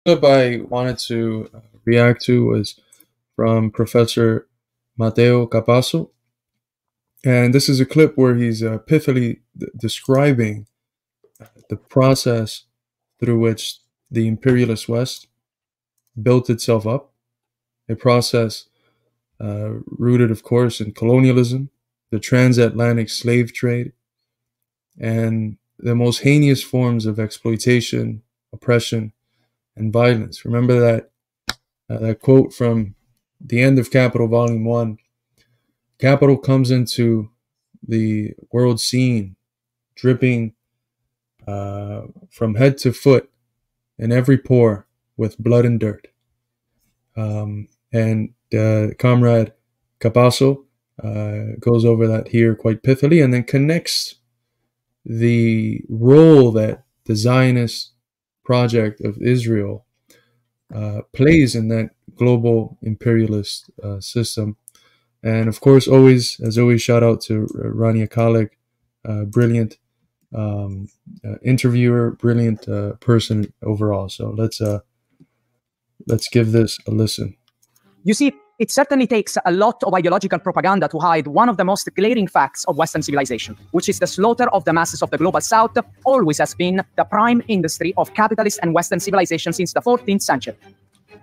Clip I wanted to react to was from Professor Matteo Capasso. And this is a clip where he's pithily describing the process through which the imperialist West built itself up, a process rooted, of course, in colonialism, the transatlantic slave trade, and the most heinous forms of exploitation, oppression, and violence. Remember that quote from the end of Capital Volume 1. Capital comes into the world scene, dripping from head to foot in every pore with blood and dirt. And Comrade Capasso goes over that here quite pithily and then connects the role that the Zionist project of Israel plays in that global imperialist system. And of course, as always, shout out to Rania Khalek, brilliant interviewer, brilliant person overall. So let's give this a listen. You see, it certainly takes a lot of ideological propaganda to hide one of the most glaring facts of Western civilization, which is the slaughter of the masses of the global South always has been the prime industry of capitalist and Western civilization since the 14th century.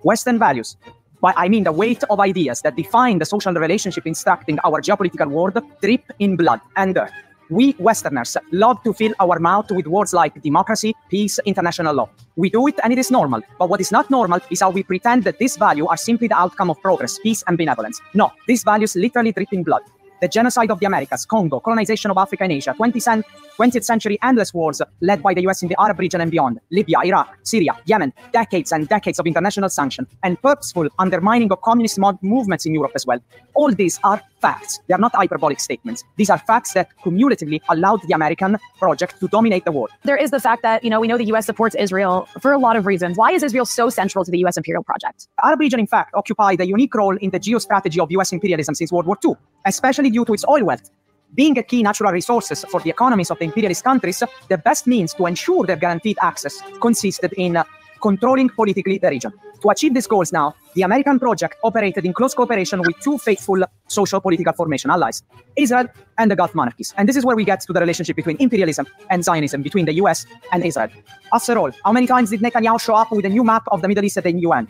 Western values, I mean the weight of ideas that define the social relationship instructing our geopolitical world, drip in blood and dirt. We Westerners love to fill our mouth with words like democracy, peace, international law. We do it and it is normal. But what is not normal is how we pretend that these values are simply the outcome of progress, peace, and benevolence. No, these values literally drip in blood. The genocide of the Americas, Congo, colonization of Africa and Asia, 20th century endless wars led by the US in the Arab region and beyond, Libya, Iraq, Syria, Yemen, decades and decades of international sanction, and purposeful undermining of communist movements in Europe as well. All these are facts. They are not hyperbolic statements. These are facts that cumulatively allowed the American project to dominate the world. There is the fact that, we know the US supports Israel for a lot of reasons. Why is Israel so central to the US imperial project? The Arab region, in fact, occupied a unique role in the geostrategy of US imperialism since World War II, especially due to its oil wealth. Being a key natural resources for the economies of the imperialist countries, the best means to ensure their guaranteed access consisted in controlling politically the region. To achieve these goals now, the American project operated in close cooperation with two faithful social-political formation allies, Israel and the Gulf monarchies. And this is where we get to the relationship between imperialism and Zionism, between the US and Israel. After all, how many times did Netanyahu show up with a new map of the Middle East at the UN?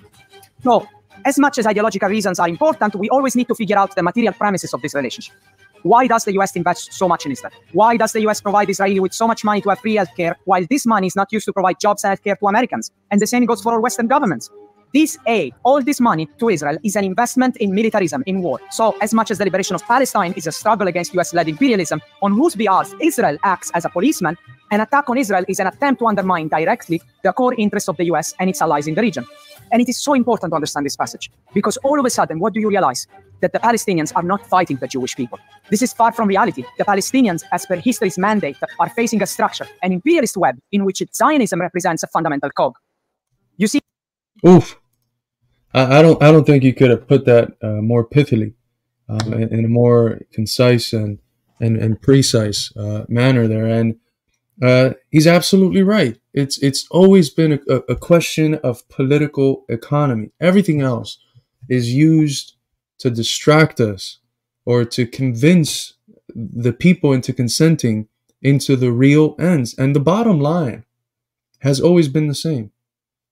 So, as much as ideological reasons are important, we always need to figure out the material premises of this relationship. Why does the US invest so much in Israel? Why does the US provide Israel with so much money to have free healthcare, while this money is not used to provide jobs and healthcare to Americans? And the same goes for all Western governments. This aid, all this money to Israel, is an investment in militarism, in war. So as much as the liberation of Palestine is a struggle against US-led imperialism, on whose behalf Israel acts as a policeman, an attack on Israel is an attempt to undermine directly the core interests of the US and its allies in the region. And it is so important to understand this passage, because all of a sudden, what do you realize? That the Palestinians are not fighting the Jewish people. This is far from reality. The Palestinians, as per history's mandate, are facing a structure, an imperialist web, in which Zionism represents a fundamental cog. You see? Oof. I don't think you could have put that more pithily, in a more concise and precise manner there. And he's absolutely right. It's always been a question of political economy. Everything else is used to distract us or to convince the people into consenting into the real ends. And the bottom line has always been the same,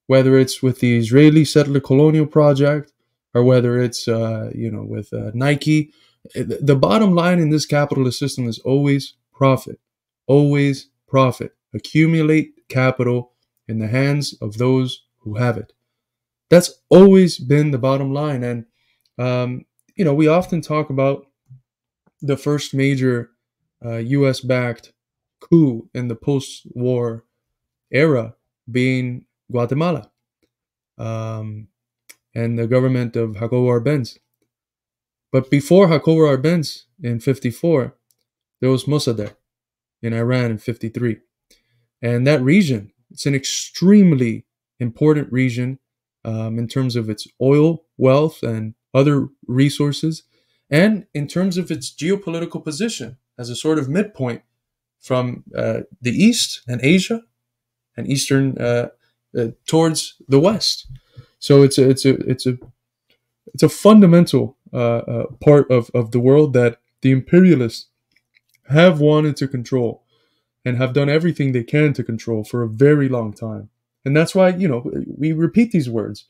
whether it's with the Israeli settler colonial project or whether it's with Nike. The bottom line in this capitalist system is always profit. Always profit. Accumulate capital in the hands of those who have it. That's always been the bottom line. And we often talk about the first major U.S.-backed coup in the post-war era being Guatemala and the government of Jacobo Arbenz. But before Jacobo Arbenz in 1954, there was Mossadegh in Iran in 1953. And that region, it's an extremely important region in terms of its oil wealth and other resources, and in terms of its geopolitical position as a sort of midpoint from the East and Asia and Eastern towards the West. So it's a fundamental part of the world that the imperialists have wanted to control and have done everything they can to control for a very long time. And that's why, we repeat these words.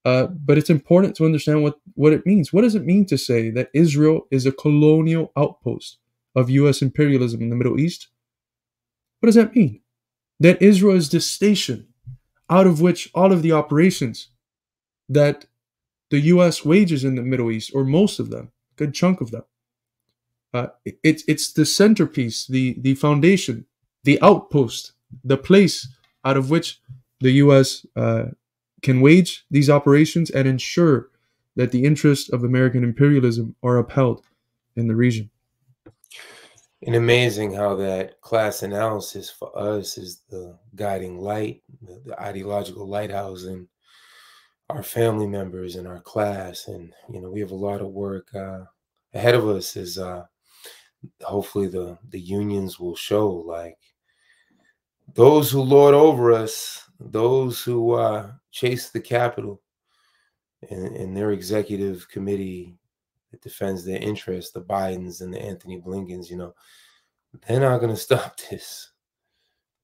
But it's important to understand what it means. What does it mean to say that Israel is a colonial outpost of U.S. imperialism in the Middle East? What does that mean? That Israel is the station out of which all of the operations that the U.S. wages in the Middle East, or most of them, a good chunk of them, it's the centerpiece, the foundation, the outpost, the place out of which the U.S. Can wage these operations and ensure that the interests of American imperialism are upheld in the region. And amazing how that class analysis for us is the guiding light, the ideological lighthouse in our family members in our class. And, we have a lot of work ahead of us as hopefully the unions will show, like, those who lord over us, those who chase the capital and their executive committee that defends their interests, the Bidens and the Anthony Blinkens, they're not going to stop this.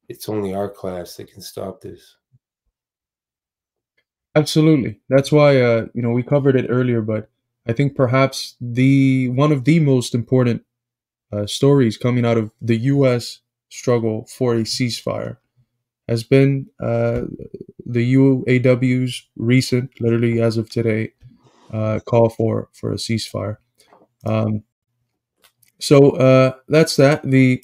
It's only our class that can stop this. Absolutely. That's why, we covered it earlier, but I think perhaps one of the most important stories coming out of the U.S. struggle for a ceasefire has been the UAW's recent, literally as of today, call for a ceasefire. So that's that. The